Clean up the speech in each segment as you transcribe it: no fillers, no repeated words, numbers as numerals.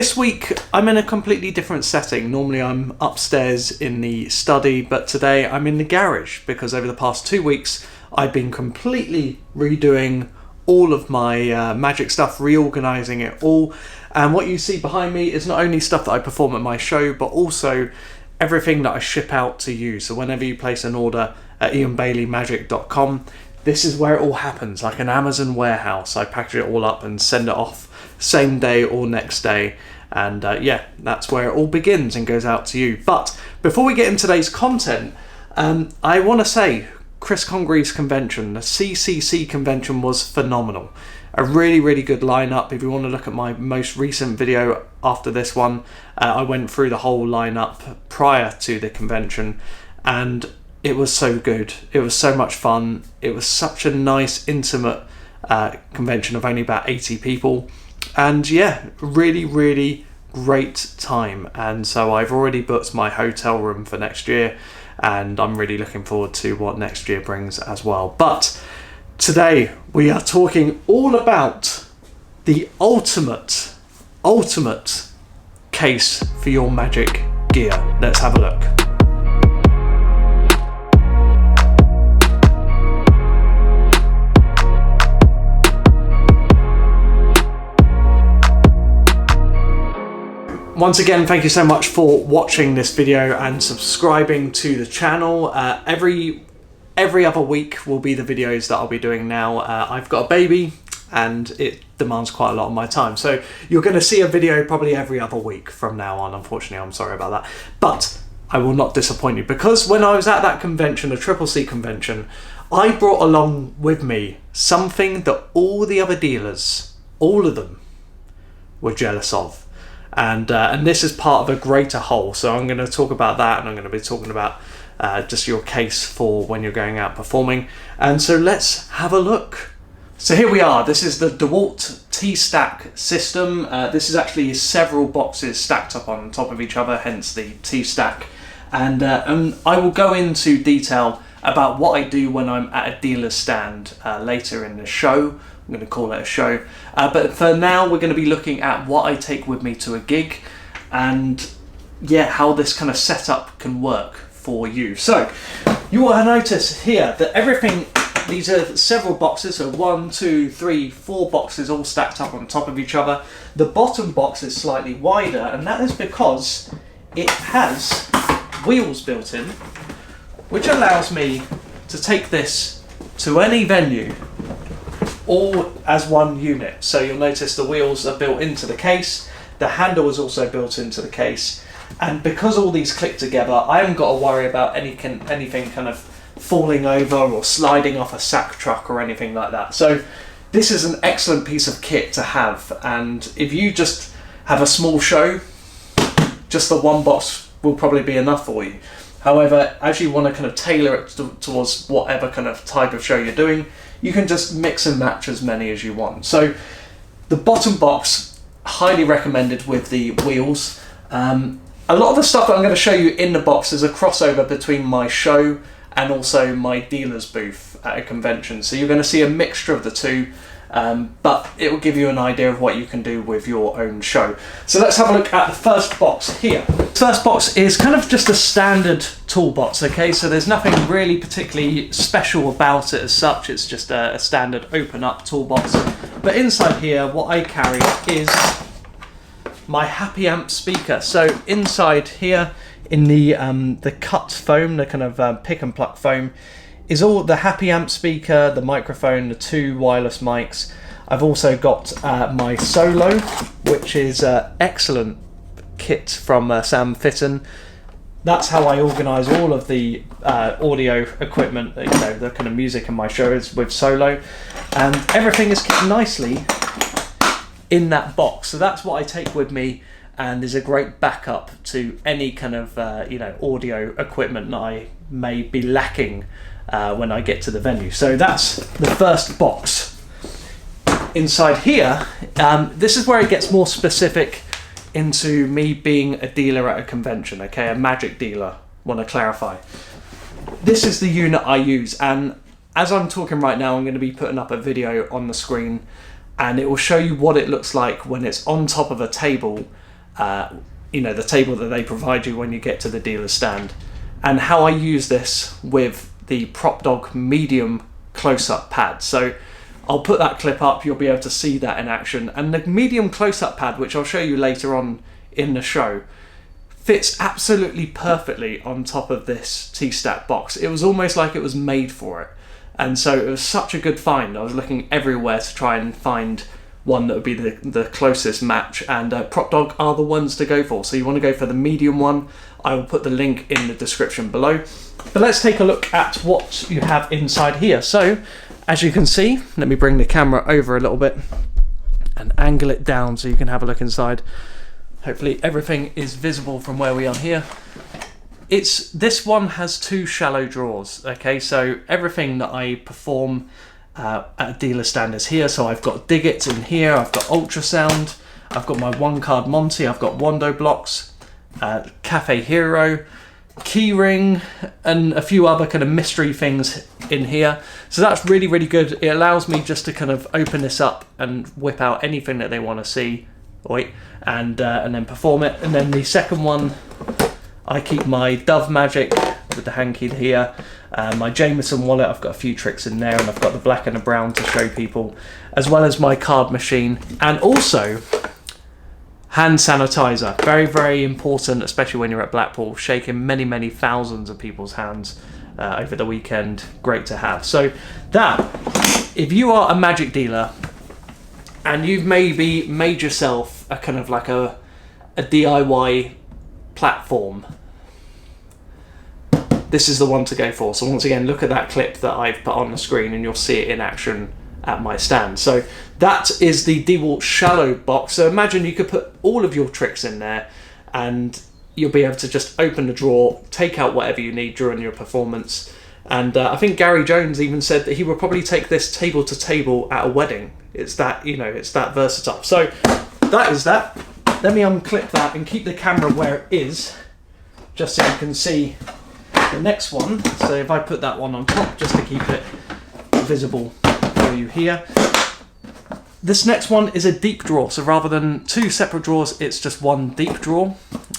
This week I'm in a completely different setting. Normally I'm upstairs in the study, but today I'm in the garage because over the past 2 weeks I've been completely redoing all of my magic stuff, reorganizing it all. And what you see behind me is not only stuff that I perform at my show, but also everything that I ship out to you. So whenever you place an order at ianbaileymagic.com, this is where it all happens, like an Amazon warehouse. I package it all up and send it off same day or next day. And yeah, that's where it all begins and goes out to you. But before we get into today's content, I want to say Chris Congreve's convention, the CCC convention, was phenomenal. A really, really good lineup. If you want to look at my most recent video after this one, I went through the whole lineup prior to the convention, and it was so good. It was so much fun. It was such a nice, intimate convention of only about 80 people. And yeah, really, really great time. And so I've already booked my hotel room for next year, and I'm really looking forward to what next year brings as well. But today we are talking all about the ultimate case for your magic gear. Let's have a look. Once again, thank you so much for watching this video and subscribing to the channel. Every other week will be the videos that I'll be doing now. I've got a baby and it demands quite a lot of my time. So you're going to see a video probably every other week from now on. Unfortunately, I'm sorry about that. But I will not disappoint you, because when I was at that convention, the CCC convention, I brought along with me something that all the other dealers, all of them, were jealous of. And this is part of a greater whole. So I'm going to talk about that, and I'm going to be talking about just your case for when you're going out performing. And so let's have a look. So here we are. This is the DeWalt T-Stack system. This is actually several boxes stacked up on top of each other, hence the T-Stack. And I will go into detail about what I do when I'm at a dealer's stand later in the show. I'm going to call it a show. But for now, we're going to be looking at what I take with me to a gig, and yeah, how this kind of setup can work for you. So you will notice here that everything, these are several boxes, so 1, 2, 3, 4 boxes all stacked up on top of each other. The bottom box is slightly wider, and that is because it has wheels built in, which allows me to take this to any venue all as one unit. So you'll notice the wheels are built into the case, the handle is also built into the case, and because all these click together, I haven't got to worry about anything kind of falling over or sliding off a sack truck or anything like that. So this is an excellent piece of kit to have, and if you just have a small show, just the one box will probably be enough for you. However, as you want to kind of tailor it towards whatever kind of type of show you're doing, you can just mix and match as many as you want. So the bottom box, highly recommended with the wheels. A lot of the stuff that I'm going to show you in the box is a crossover between my show and also my dealer's booth at a convention. So you're going to see a mixture of the two, but it will give you an idea of what you can do with your own show. So let's have a look at the first box here. The first box is kind of just a standard toolbox, okay? So there's nothing really particularly special about it as such. It's just a standard open up toolbox. But inside here, what I carry is my Happy Amp speaker. So inside here, in the cut foam, the kind of pick and pluck foam, is all the Happy Amp speaker, the microphone, the 2 wireless mics. I've also got my Solo, which is excellent kit from Sam Fitton. That's how I organise all of the audio equipment, you know, the kind of music in my show is with Solo, and everything is kept nicely in that box. So that's what I take with me, and is a great backup to any kind of you know, audio equipment that I may be lacking when I get to the venue. So that's the first box. Inside here, this is where it gets more specific into me being a dealer at a convention, okay, a magic dealer, want to clarify. This is the unit I use, and as I'm talking right now, I'm going to be putting up a video on the screen, and it will show you what it looks like when it's on top of a table you know, the table that they provide you when you get to the dealer's stand, and how I use this with the Prop Dog medium close-up pad. So I'll put that clip up, you'll be able to see that in action. And the medium close-up pad, which I'll show you later on in the show, fits absolutely perfectly on top of this T-Stack box. It was almost like it was made for it. And so it was such a good find. I was looking everywhere to try and find one that would be the closest match, and Prop Dog are the ones to go for. So you want to go for the medium one. I will put the link in the description below. But let's take a look at what you have inside here. So as you can see, let me bring the camera over a little bit and angle it down so you can have a look inside. Hopefully everything is visible from where we are here. This one has 2 shallow drawers. Okay, so everything that I perform at a dealer stand is here. So I've got Digits in here, I've got ultrasound, I've got my 1-card Monty, I've got Wando blocks, Cafe Hero, keyring, and a few other kind of mystery things in here. So that's really, really good. It allows me just to kind of open this up and whip out anything that they want to see, and then perform it. And then the second one, I keep my Dove Magic with the hanky here, my Jameson wallet. I've got a few tricks in there, and I've got the black and the brown to show people, as well as my card machine, and also hand sanitizer. Very, very important, especially when you're at Blackpool, shaking many, many thousands of people's hands over the weekend. Great to have. So that, if you are a magic dealer and you've maybe made yourself a kind of like a DIY platform, this is the one to go for. So once again, look at that clip that I've put on the screen and you'll see it in action at my stand. So that is the DeWalt shallow box. So imagine you could put all of your tricks in there and you'll be able to just open the drawer, take out whatever you need during your performance. And I think Gary Jones even said that he would probably take this table to table at a wedding. It's that, you know, it's that versatile. So that is that. Let me unclip that and keep the camera where it is, just so you can see the next one. So if I put that one on top, just to keep it visible for you here. This next one is a deep drawer. So rather than 2 separate drawers, it's just one deep drawer.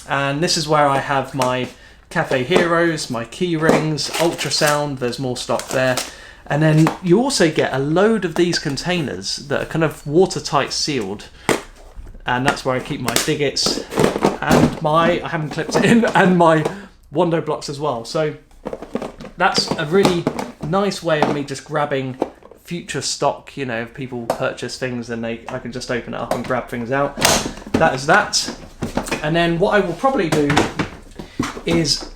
And this is where I have my Cafe Heroes, my key rings, ultrasound, there's more stock there. And then you also get a load of these containers that are kind of watertight sealed. And that's where I keep my Digits and I haven't clipped it in, and my Wando blocks as well. So that's a really nice way of me just grabbing future stock. You know, if people purchase things, then I can just open it up and grab things out. That is that. And then what I will probably do is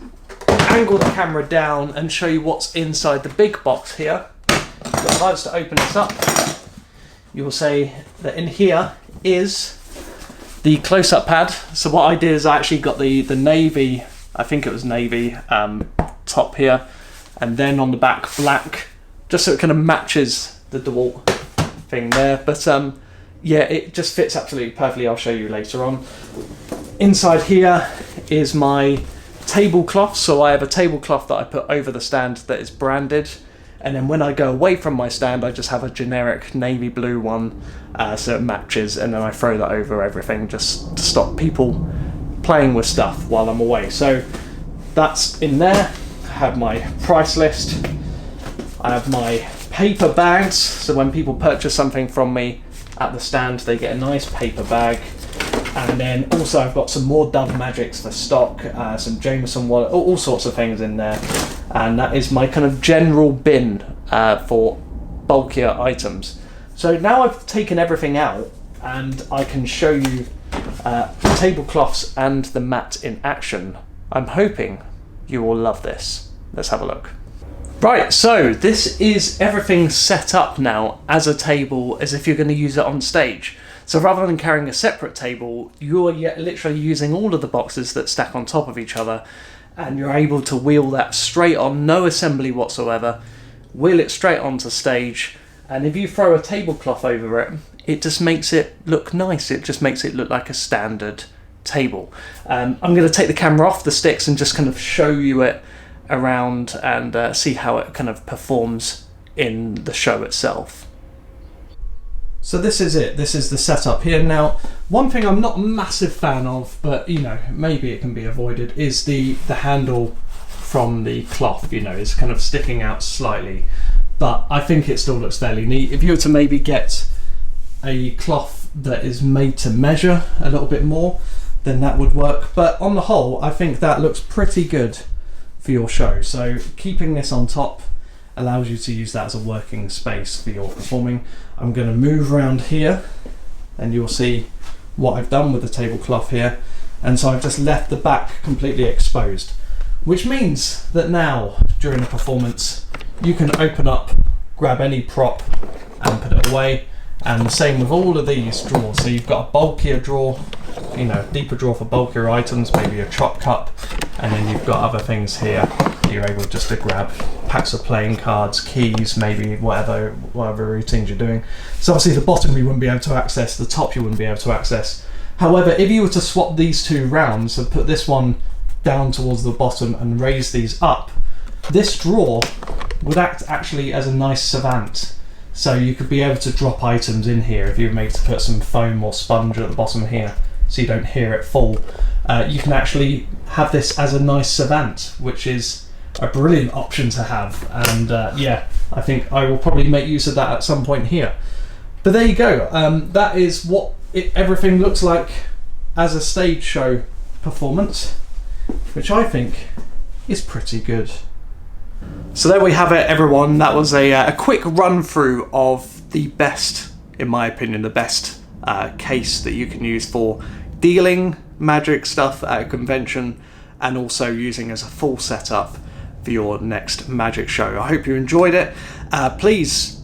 angle the camera down and show you what's inside the big box here. So if I was to open this up, you will say that in here is the close-up pad. So what I did is I actually got the navy, I think it was navy, top here, and then on the back black, just so it kind of matches the DeWalt thing there. But yeah, it just fits absolutely perfectly. I'll show you later on. Inside here is my tablecloth. So I have a tablecloth that I put over the stand that is branded, and then when I go away from my stand, I just have a generic navy blue one, so it matches, and then I throw that over everything just to stop people playing with stuff while I'm away. So that's in there. I have my price list. I have my paper bags, so when people purchase something from me at the stand, they get a nice paper bag. And then also I've got some more Dove Magics for stock, some Jameson wallet, all sorts of things in there. And that is my kind of general bin for bulkier items. So now I've taken everything out and I can show you the tablecloths and the mat in action. I'm hoping you will love this. Let's have a look. Right, so this is everything set up now as a table, as if you're going to use it on stage. So rather than carrying a separate table, you're literally using all of the boxes that stack on top of each other, and you're able to wheel that straight on, no assembly whatsoever, wheel it straight onto stage, and if you throw a tablecloth over it, it just makes it look nice. It just makes it look like a standard table. I'm going to take the camera off the sticks and just kind of show you it around and see how it kind of performs in the show itself. So this is it. This is the setup here. Now, One thing I'm not a massive fan of, but you know, maybe it can be avoided, is the handle from the cloth, you know, is kind of sticking out slightly, but I think it still looks fairly neat. If you were to maybe get a cloth that is made to measure a little bit more, then that would work, but on the whole I think that looks pretty good for your show. So keeping this on top allows you to use that as a working space for your performing. I'm going to move around here and you'll see what I've done with the tablecloth here, and so I've just left the back completely exposed, which means that now during a performance you can open up, grab any prop and put it away. And the same with all of these drawers. So you've got a bulkier drawer, you know, deeper drawer for bulkier items, maybe a chop cup, and then you've got other things here. You're able just to grab packs of playing cards, keys, maybe whatever routines you're doing. So obviously the bottom you wouldn't be able to access, the top you wouldn't be able to access. However, if you were to swap these two round, so put this one down towards the bottom and raise these up, this drawer would act actually as a nice savant. So you could be able to drop items in here if you were made to put some foam or sponge at the bottom here so you don't hear it fall. You can actually have this as a nice savant, which is a brilliant option to have, and yeah, I think I will probably make use of that at some point here. But there you go, that is what everything looks like as a stage show performance, which I think is pretty good. So there we have it, everyone. That was a quick run through of the best, in my opinion, the best case that you can use for dealing magic stuff at a convention, and also using as a full setup for your next magic show. I hope you enjoyed it. Please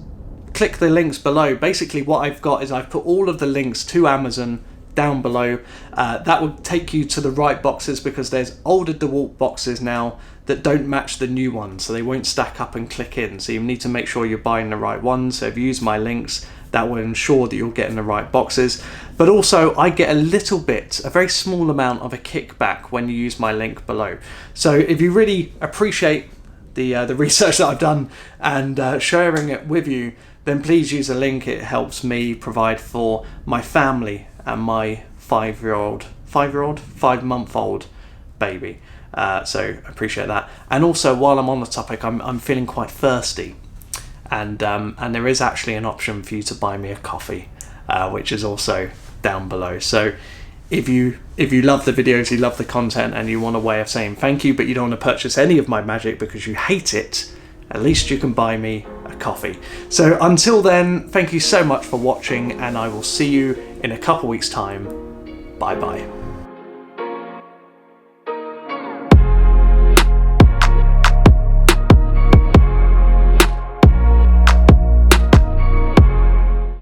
click the links below. Basically what I've got is I've put all of the links to Amazon down below. That will take you to the right boxes, because there's older DeWalt boxes now that don't match the new ones, so they won't stack up and click in, so you need to make sure you're buying the right ones. So if you use my links, that will ensure that you're getting the right boxes. But also I get a little bit, a very small amount of a kickback when you use my link below. So if you really appreciate the research that I've done and sharing it with you, then please use a link. It helps me provide for my family and my 5-month-old baby. So I appreciate that. And also, while I'm on the topic, I'm feeling quite thirsty, and there is actually an option for you to buy me a coffee, which is also down below. So if you love the videos, you love the content, and you want a way of saying thank you, but you don't want to purchase any of my magic because you hate it, at least you can buy me a coffee. So until then, thank you so much for watching, and I will see you in a couple weeks' time. Bye bye.